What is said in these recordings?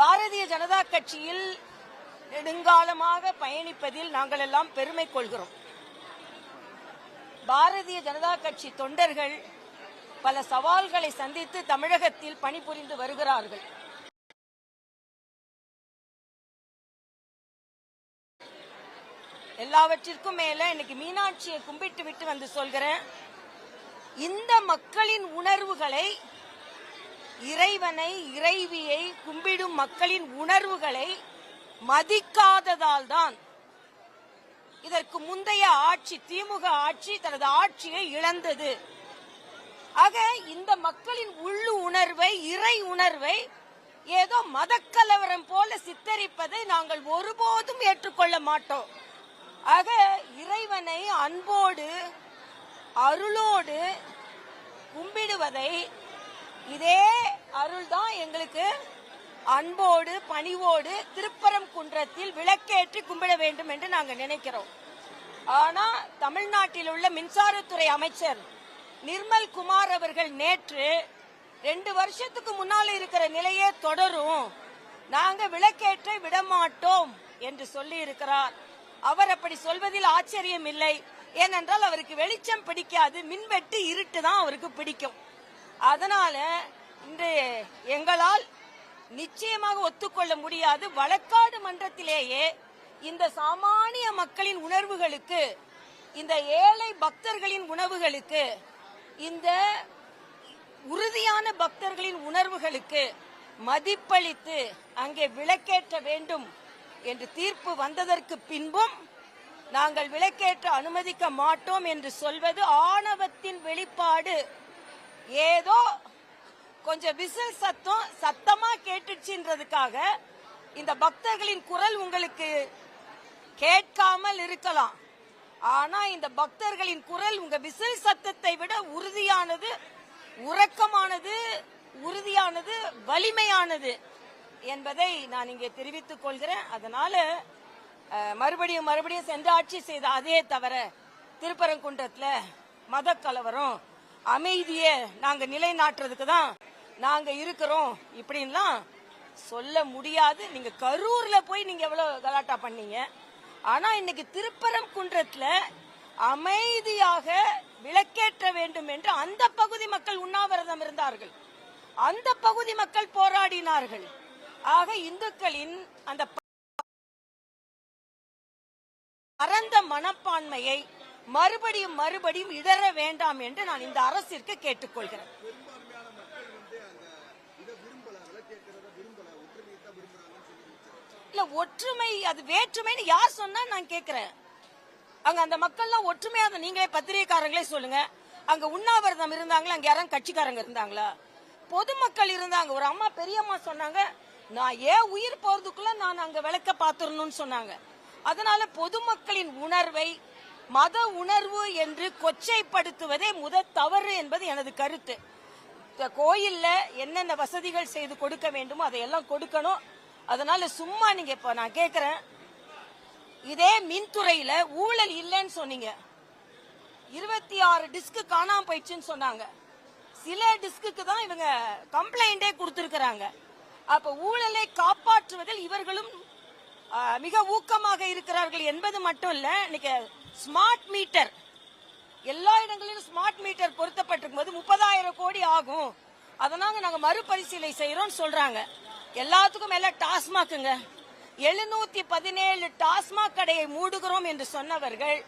பாரதிய ஜனதா கட்சியில் நெடுங்காலமாக பயணிப்பதில் நாங்கள் எல்லாம் பெருமை கொள்கிறோம். பாரதிய ஜனதா கட்சி தொண்டர்கள் பல சவால்களை சந்தித்து தமிழகத்தில் பணிபுரிந்து வருகிறார்கள். எல்லாவற்றிற்கும் மேல இன்னைக்கு மீனாட்சியை கும்பிட்டு விட்டு வந்து சொல்கிறேன், இந்த மக்களின் உணர்வுகளை, இறைவனை இறைவியை கும்பிடும் மக்களின் உணர்வுகளை மதிக்காததால் தான் இதற்கு முந்தைய ஆட்சி, திமுக ஆட்சி தனது ஆட்சியை இழந்தது. ஆக இந்த மக்களின் உள்ளு உணர்வை, இறை உணர்வை ஏதோ மதக்கலவரம் போல சித்தரிப்பதை நாங்கள் ஒருபோதும் ஏற்றுக்கொள்ள மாட்டோம். ஆக இறைவனை அன்போடு அருளோடு கும்பிடுவதை, இதே அருள்தான் எங்களுக்கு அன்போடு பணிவோடு திருப்பரங்குன்றத்தில் விளக்கேற்றி கும்பிட வேண்டும் என்று நாங்கள் நினைக்கிறோம். ஆனா தமிழ்நாட்டில் உள்ள மின்சாரத்துறை அமைச்சர் நிர்மல் குமார் அவர்கள் நேற்று 2 வருஷத்துக்கு முன்னால் இருக்கிற நிலையே தொடரும், நாங்க விளக்கேற்ற விடமாட்டோம் என்று சொல்லி இருக்கிறார். அவர் அப்படி சொல்வதில் ஆச்சரியம் இல்லை. ஏனென்றால் அவருக்கு வெளிச்சம் பிடிக்காது, மின்வெட்டு இருட்டு தான் அவருக்கு பிடிக்கும். அதனால இன்று எங்களால் நிச்சயமாக ஒத்துக்கொள்ள முடியாது. வழக்காடு மன்றத்திலேயே இந்த சாமானிய மக்களின் உணர்வுகளுக்கு, இந்த ஏழை பக்தர்களின் உணர்வுகளுக்கு, இந்த உறுதியான பக்தர்களின் உணர்வுகளுக்கு மதிப்பளித்து அங்கே விளக்கேற்ற வேண்டும் என்று தீர்ப்பு வந்ததற்கு பின்பும் நாங்கள் விளக்கேற்ற அனுமதிக்க மாட்டோம் என்று சொல்வது ஆணவத்தின் வெளிப்பாடு. ஏதோ கொஞ்சம் விசில் சத்தம் சத்தமா கேட்டுச்சுன்றதுக்காக இந்த பக்தர்களின் குரல் உங்களுக்கு கேட்காமல் இருக்கலாம். ஆனா இந்த பக்தர்களின் குரல் உங்க விசில் சத்தத்தை விட உறுதியானது, உறக்கமானது, உறுதியானது, வலிமையானது என்பதை நான் இங்கே தெரிவித்துக் கொள்கிறேன். அதனால மறுபடியும் சென்ற ஆட்சி செய்த அதே தவிர திருப்பரங்குன்றத்துல மத கலவரம், அமைதியை நாங்க நிலைநாட்டுறதுக்கு தான் நாங்க இருக்கிறோம் இப்படின்லாம் சொல்ல முடியாது. நீங்க கரூர்ல போய் நீங்க எவ்வளவு கலாட்டா பண்ணீங்க, ஆனா இன்னைக்கு திருப்பரங்குன்றத்துல அமைதியாக விளக்கேற்ற வேண்டும் என்று அந்த பகுதி மக்கள் உண்ணாவிரதம் இருந்தார்கள், அந்த பகுதி மக்கள் போராடினார்கள். ஆக இந்துக்களின் அந்த பரந்த மனப்பான்மையை மறுபடியும் இடர வேண்டாம் என்று நான் இந்த அரசிற்கு கேட்டுக்கொள்கிறேன். இல்ல ஒற்றுமை, அது வேற்றுமைன்னு யார் சொன்னா நான் கேட்கிறேன். அங்க அந்த மக்கள்லாம் ஒற்றுமையா, நீங்களே பத்திரிகைக்காரங்களே சொல்லுங்க. அங்க உண்ணாவிரதம் இருந்தாங்களா? அங்க யாரும் கட்சிக்காரங்க இருந்தாங்களா? பொதுமக்கள் இருந்தாங்க. ஒரு அம்மா, பெரியம்மா சொன்னாங்க, நான் ஏன் உயிர் போறதுக்குள்ள நான் அங்க விளக்க பாத்துறணும்னு சொன்னாங்க. அதனால பொதுமக்களின் உணர்வை மத உணர்வு என்று கொச்சைப்படுத்துவதே தவறு என்பது எனது கருத்து. கோயில்ல என்னென்ன வசதிகள் செய்து கொடுக்க வேண்டுமோ அதையெல்லாம் கொடுக்கணும். அதனால சும்மா நீங்க, இப்ப நான் கேட்கிறேன், இதே மின்துறையில ஊழல் இல்லைன்னு சொன்னீங்க, 26 டிஸ்க் காணாம போயிடுச்சுன்னு சொன்னாங்க. சில டிஸ்க்கு தான் இவங்க கம்ப்ளைண்டே கொடுத்திருக்கிறாங்க. அப்ப ஊழலை காப்பாற்றுவதில் இவர்களும் மிக ஊக்கமாக இருக்கிறார்கள் என்பது மட்டும் இல்ல. இன்னைக்கு ஸ்மார்ட் மீட்டர், எல்லா இடங்களிலும் ஸ்மார்ட் மீட்டர் பொருத்தப்பட்டிருக்கும் போது 30,000 கோடி ஆகும், அதனால நாங்க மறுபரிசீலனை செய்யறோம் சொல்றாங்க. எல்லாத்துக்கும் மேல டாஸ்மாக்குங்க, 717 டாஸ்மாக் கடையை மூடுகிறோம் என்று சொன்னவர்கள்,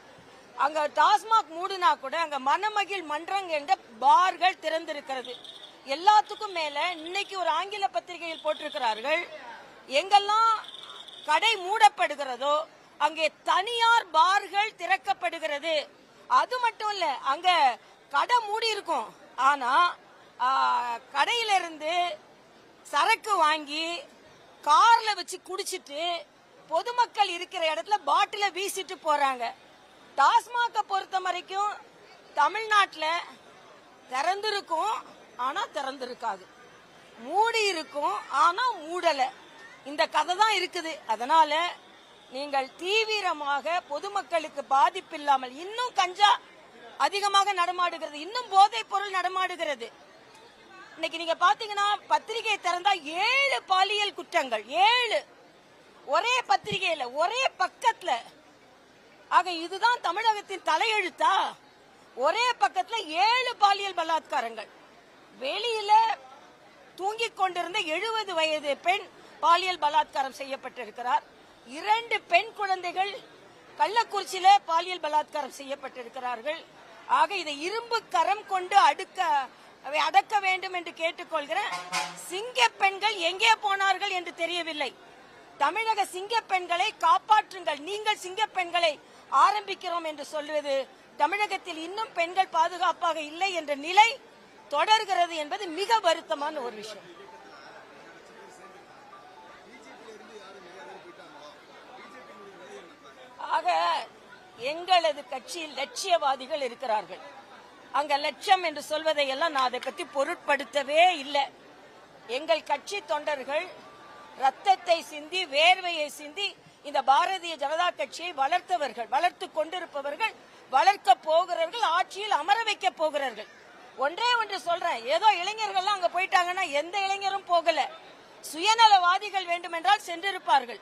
அங்க டாஸ்மாக் மூடுனா கூட அங்க மனமகிழ் மன்றம் என்ற பார்கள் திறந்திருக்கிறது. எல்லாத்துக்கும் மேல இன்னைக்கு ஒரு ஆங்கில பத்திரிகையில் போட்டிருக்கிறார்கள், எங்கெல்லாம் கடை மூடப்படுகிறதோ அங்கே தனியார் பார்கள் திறக்கப்படுகிறது. அது மட்டும் இல்ல, அங்க கடை மூடி இருக்கும், ஆனா கடையிலிருந்து சரக்கு வாங்கி கார்ல வச்சு குடிச்சிட்டு பொதுமக்கள் இருக்கிற இடத்துல பாட்டில வீசிட்டு போறாங்க. டாஸ்மாக பொறுத்த வரைக்கும் தமிழ்நாட்டில் திறந்திருக்கும், ஆனா திறந்திருக்காது, மூடி இருக்கும், ஆனா மூடல. இந்த கதை தான் இருக்குது. அதனால நீங்கள் தீவிரமாக பொதுமக்களுக்கு பாதிப்பில்லாமல், இன்னும் கஞ்சா அதிகமாக நடமாடுகிறது, இன்னும் போதைப் பொருள் நடமாடுகிறது. இன்னைக்கு நீங்க பாத்தீங்கன்னா பத்திரிகை திறந்தா 7 பாலியல் குற்றங்கள், 7 ஒரே பத்திரிகையில ஒரே பக்கத்துல. ஆக இதுதான் தமிழகத்தின் தலையெழுத்தா? ஒரே பக்கத்துல 7 பாலியல் பலாத்காரங்கள். வெளியில தூங்கிக் கொண்டிருந்த 70 வயது பெண் பாலியல் பலாத்காரம் செய்யப்பட்டிருக்கிறார். 2 பெண் குழந்தைகள் கள்ளக்குறிச்சியில பாலியல் பலாத்காரம் செய்யப்பட்டிருக்கிறார்கள். ஆக இதை இரும்பு கரம் கொண்டு அடக்க வேண்டும் என்று கேட்டுக்கொள்கிறேன். சிங்க பெண்கள் எங்கே போனார்கள் என்று தெரியவில்லை. தமிழக சிங்க பெண்களை காப்பாற்றுங்கள். நீங்கள் சிங்க பெண்களை ஆரம்பிக்கிறோம் என்று சொல்வது தமிழகத்தில் இன்னும் பெண்கள் பாதுகாப்பாக இல்லை என்ற நிலை தொடர்கிறது என்பது மிக வருத்தமான ஒரு விஷயம். ஆக எங்களது கட்சியில் லட்சியவாதிகள் இருக்கிறார்கள். அங்க லட்சம் என்று சொல்வதை எல்லாம் நான் அதை பத்தி பொருட்படுத்தவே இல்லை. எங்கள் கட்சி தொண்டர்கள் ரத்தத்தை சிந்தி வேர்வையை சிந்தி இந்த பாரதிய ஜனதா கட்சியை வளர்த்தவர்கள், வளர்த்து கொண்டிருப்பவர்கள், வளர்க்க போகிறவர்கள், ஆட்சியில் அமர வைக்க போகிறார்கள். ஒன்றே ஒன்று சொல்றேன், ஏதோ இளைஞர்கள் அங்க போயிட்டாங்கன்னா எந்த இளைஞரும் போகல. சுயநலவாதிகள் வேண்டுமென்றால் சென்றிருப்பார்கள்.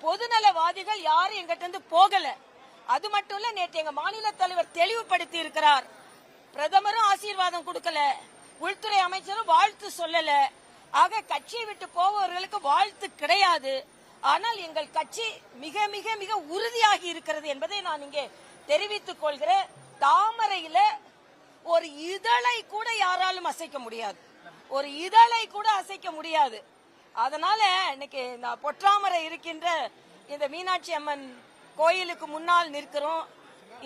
பொதுநலவாதிகள் யாரும் எங்கிட்ட இருந்து போகல. அது மட்டும் இல்ல, நேற்று எங்க மாநில தலைவர் தெளிவுபடுத்தி இருக்கிறார். பிரதமரும் ஆசீர்வாதம் கொடுக்கல, உள்துறை அமைச்சரும் வாழ்த்து சொல்லல. ஆக கட்சியை விட்டு போபவர்களுக்கு வாழ்த்து கிடையாது. ஆனால் எங்கள் கட்சி மிக மிக மிக உறுதியாகி இருக்கிறது என்பதை நான் இங்கே தெரிவித்துக் கொள்கிறேன். தாமரையில ஒரு இதழை கூட யாராலும் அசைக்க முடியாது, ஒரு இதழை கூட அசைக்க முடியாது. அதனால இன்னைக்கு நான் பொற்றாமரை இருக்கின்ற இந்த மீனாட்சி அம்மன் கோயிலுக்கு முன்னால் நிற்கிறோம்.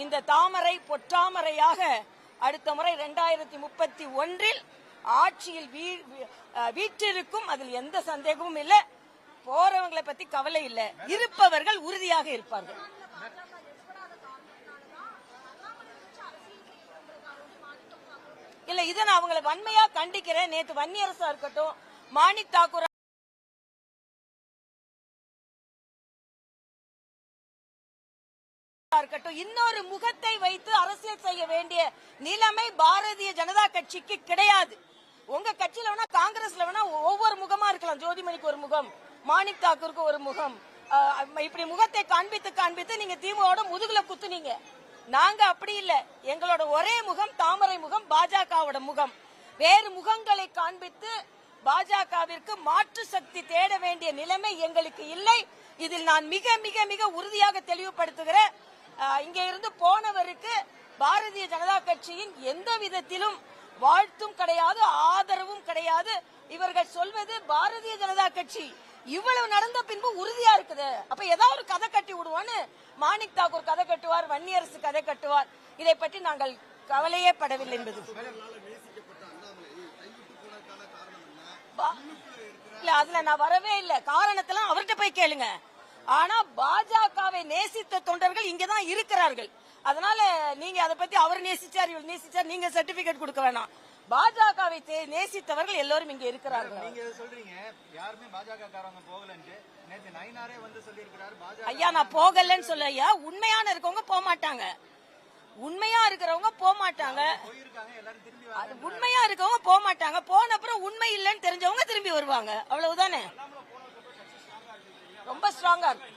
இந்த தாமரை பொற்றாமரையாக அடுத்த முறை 2031 ஆட்சியில் வீற்றிருக்கும். அதில் எந்த சந்தேகமும் இல்லை. போறவங்களை பத்தி கவலை இல்லை, இருப்பவர்கள் உறுதியாக இருப்பார்கள். இல்ல, இதை நான் அவங்களை வன்மையா கண்டிக்கிறேன். நேற்று வன்னியரசா இருக்கட்டும், மாணிக் தாக்கூர் இருக்கட்டும், இன்னொரு முகத்தை வைத்து அரசியல் செய்ய வேண்டிய நிலைமை பாரதிய ஜனதா கட்சிக்கு கிடையாது. உங்க கட்சியில வேணா, காங்கிரஸ்ல வேணா ஒவ்வொரு முகமா இருக்கலாம். ஜோதிமணிக்கு ஒரு முகம், மாணிக் தாக்கூருக்கு ஒரு முகம், இப்படி முகத்தை காண்பித்து காண்பித்து நீங்க திமுக முதுகுல குத்துனீங்க. நாங்க அப்படி இல்ல. எங்களோட ஒரே முகம் தாமரை முகம், பாஜகவோட முகம். வேறு முகங்களை காண்பித்து பாஜகவிற்கு மாற்று சக்தி தேட வேண்டிய நிலைமை எங்களுக்கு இல்லை. இதில் நான் மிக மிக மிக உறுதியாக தெளிவுபடுத்துகிறேன். இங்கே இருந்து போனவருக்கு பாரதிய ஜனதா கட்சியின் எந்த விதத்திலும் வாழ்த்தும் கிடையாது, ஆதரவும் கிடையாது. இவர்கள் சொல்வது பாரதிய ஜனதா கட்சி இவ்வளவு நடந்த பின்பு உறுதியா இருக்குது. அப்ப ஏதாவது ஒரு கதை கட்டி விடுவான்னு மாணிக் தாக்கூர் கதை கட்டுவார், வன்னியரசு கதை கட்டுவார். இதை பற்றி நாங்கள் கவலையே படவில்லை என்பது. இல்ல, அதுல நான் வரவே இல்லை. காரணத்தெல்லாம் அவர்கிட்ட போய் கேளுங்க. ஆனா பாஜகவை நேசித்த தொண்டர்கள் இங்கதான் இருக்கிறார்கள். அதனால நீங்க அதை பத்தி அவர் நேசிச்சார் இவர் நேசிச்சார் நீங்க சர்டிபிகேட் கொடுக்க வேணாம். பாஜகவை நேசித்தவர்கள் எல்லோரும் இங்க இருக்கிறார்கள். நீங்க சொல்றீங்க யாருமே பாஜக காரங்க போகலன்னு. நேத்து நயினாரே வந்து சொல்லியிருக்கிறார் பாஜக. ஐயா, நான் போகலன்னு சொல்ல ஐயா. உண்மையான இருக்கவங்க போக மாட்டாங்க, உண்மையா இருக்கிறவங்க போக மாட்டாங்க. உண்மையா இருக்கவங்க போக மாட்டாங்க. போன அப்புறம் உண்மை இல்லைன்னு தெரிஞ்சவங்க திரும்பி வருவாங்க. அவ்வளவுதானே. ரொம்ப ஸ்ட்ராங்கா இருக்கு.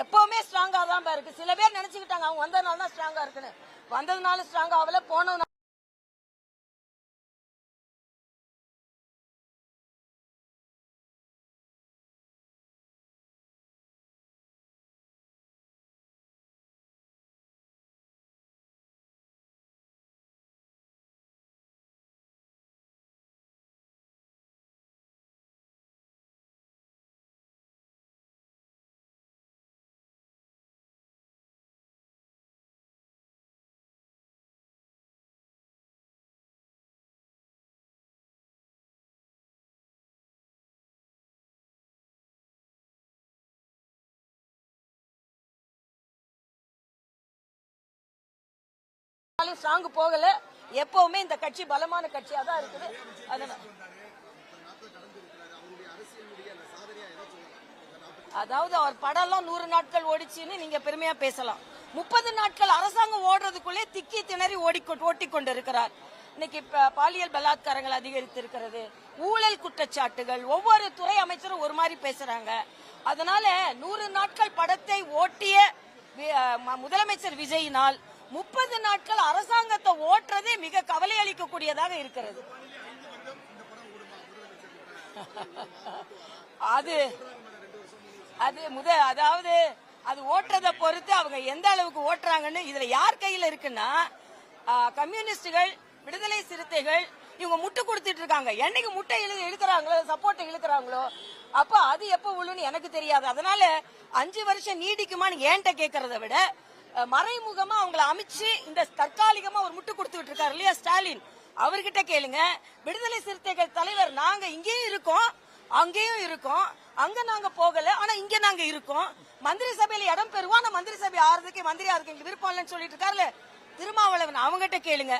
எப்பவுமே ஸ்ட்ராங்கா தான் இருக்கு. சில பேர் நினைச்சுக்கிட்டாங்க அவங்க வந்ததுனால தான் ஸ்ட்ராங்கா இருக்குன்னு. வந்ததுனால ஸ்ட்ராங்கா ஆகல, போனதுனால இருந்தாலும் ஸ்ட்ராங் போகல. எப்பவுமே இந்த கட்சி பலமான கட்சியா தான் இருக்குது. அதனால அதாவது அவர் படம்லாம் 100 நாட்கள் ஓடிச்சுன்னு நீங்க பெருமையா பேசலாம். 30 நாட்கள் அரசாங்கம் ஓடுறதுக்குள்ளே திக்கி திணறி ஓட்டி கொண்டு இருக்கிறார். இன்னைக்கு பாலியல் பலாத்காரங்கள் அதிகரித்து இருக்கிறது, ஊழல் குற்றச்சாட்டுகள், ஒவ்வொரு துறை அமைச்சரும் ஒரு மாதிரி பேசுறாங்க. அதனால 100 நாட்கள் படத்தை ஓட்டிய முதலமைச்சர் விஜயினால் 30 நாட்கள் அரசாங்கத்தை ஓட்டுறதே மிக கவலை அளிக்கக்கூடியதாக இருக்கிறது. அதாவது அது ஓட்டுறதை பொறுத்து அவங்க எந்த அளவுக்கு ஓட்டுறாங்கன்னு இதுல யார் கையில இருக்குன்னா, கம்யூனிஸ்டுகள், விடுதலை சிறுத்தைகள் இவங்க முட்டு கொடுத்துட்டு இருக்காங்க. என்னைக்கு முட்டை இழுக்கிறாங்களோ, சப்போர்ட்டை இழுக்கிறாங்களோ, அப்ப அது எப்ப விழுன்னு எனக்கு தெரியாது. அதனால 5 வருஷம் நீடிக்குமான்னு ஏன்ட்ட கேட்கறத விட மறைமுகமா அவங்களை அமைச்சு இந்த தற்காலிகமா ஒரு முட்டு கொடுத்துட்டு இருக்காரு இல்லையா ஸ்டாலின், அவர்கிட்ட கேளுங்க. விடுதலை சிறுத்தைகள் தலைவர் நாங்க இங்கேயும் இருக்கோம், அங்கேயும் இருக்கோம், அங்க நாங்க போகல, ஆனா இங்க நாங்க இருக்கோம். மந்திரி சபையில இடம் பெறுவோம், ஆனா மந்திரி சபை ஆறதுக்கு மந்திரி ஆறதுக்கு எங்களுக்கு விருப்பம் இல்லைன்னு சொல்லிட்டு இருக்காருல்ல திருமாவளவன், அவங்ககிட்ட கேளுங்க.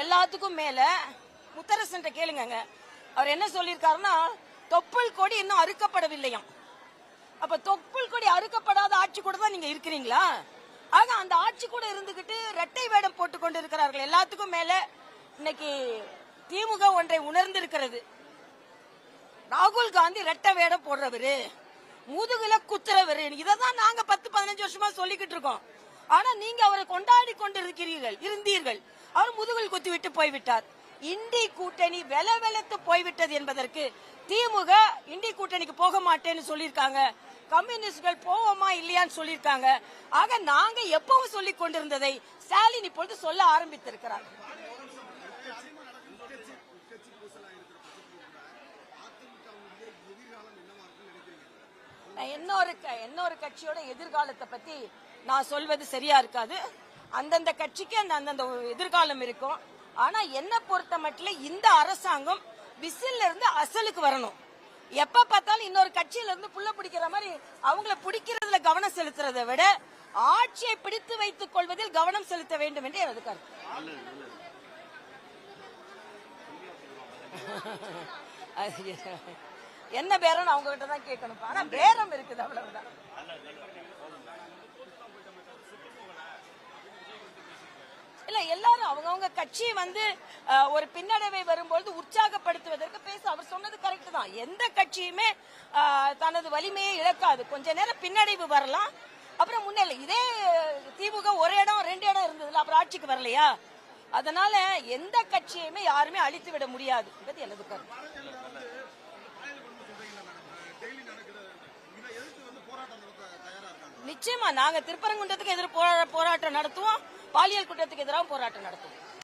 எல்லாத்துக்கும் மேல முத்தரசன் கேளுங்க. அவர் என்ன சொல்லியிருக்காருன்னா, தொப்புள் கொடி இன்னும் அறுக்கப்படவில்லையாம். அப்ப தொப்புள் கொடி அறுக்கப்படாத ஆட்சி கூட தான் நீங்க இருக்கிறீங்களா? ஆக அந்த ஆட்சி கூட இருந்துகிட்டு இரட்டை வேடம் போட்டுக் கொண்டு இருக்கிறார்கள். எல்லாத்துக்கும் மேல இன்னைக்கு திமுக ஒன்றை உணர்ந்திருக்கிறது. ராகுல் காந்தி இரட்டை வேடம் போடுறவரு, முதுகுல குத்துறவரு, இததான் நாங்க 10-15 வருஷமா சொல்லிக்கிட்டு இருக்கோம். ஆனா நீங்க அவரை கொண்டாடி கொண்டு இருந்தீர்கள். அவர் முதுகில் குத்தி விட்டு போய்விட்டார். இண்டி கூட்டணி வெலவெலத்து போய்விட்டது என்பதற்கு திமுக இண்டி கூட்டணிக்கு போக மாட்டேன்னு சொல்லியிருக்காங்க, கம்யூனிஸ்டுகள் போவோமா இல்லையான்னு சொல்லியிருக்காங்க. ஆக நாங்க எப்பவும் சொல்லிக் கொண்டிருந்ததை ஸ்டாலின் இப்பொழுது சொல்ல ஆரம்பித்திருக்கிறார். இன்னொரு கட்சியோட எதிர்காலத்தை பத்தி நான் சொல்வது சரியா இருக்காது. அந்தந்த கட்சிக்கு அந்தந்த எதிர்காலம் இருக்கும். ஆனா என்ன பொறுத்த மட்டும் இந்த அரசாங்கம் விசில்ல இருந்து அசலுக்கு வரணும். எப்ப பார்த்தாலும் இன்னொரு கட்சியில இருந்து புள்ள பிடிக்கிற மாதிரி அவங்கள பிடிக்கிறதுல கவனம் செலுத்துறதை விட ஆட்சியை பிடித்து வைத்துக் கொள்வதில் கவனம் செலுத்த வேண்டும் என்று எனது கருத்து. என்ன பேரம் அவங்க கிட்ட தான் கேட்கணும். ஆனா பேரம் இருக்குது, அவ்வளவுதான். இல்ல, எல்லாரும் அவங்கவுங்க கட்சி ஒரு பின்னடைவை வரும்போது உற்சாகப்படுத்துவதற்கு பேச அவர் சொன்னது கரெக்ட் தான். எந்த கட்சியுமே தனது வலிமையை இழக்காது. கொஞ்ச நேரம் பின்னடைவு வரலாம், அப்புறம் முன்னேற. இதே திமுக ஒரு இடம் 2 இடம் இருந்ததுல அப்புறம் ஆட்சிக்கு வரலையா? அதனால எந்த கட்சியுமே யாருமே அழித்து விட முடியாது என்பது எனது கருத்து. நிச்சயமா நாங்க திருப்பரங்குன்றத்துக்கு எதிராக போராட்டம் நடத்துவோம், பாலியல் குற்றத்துக்கு எதிராக போராட்டம் நடத்துவோம்.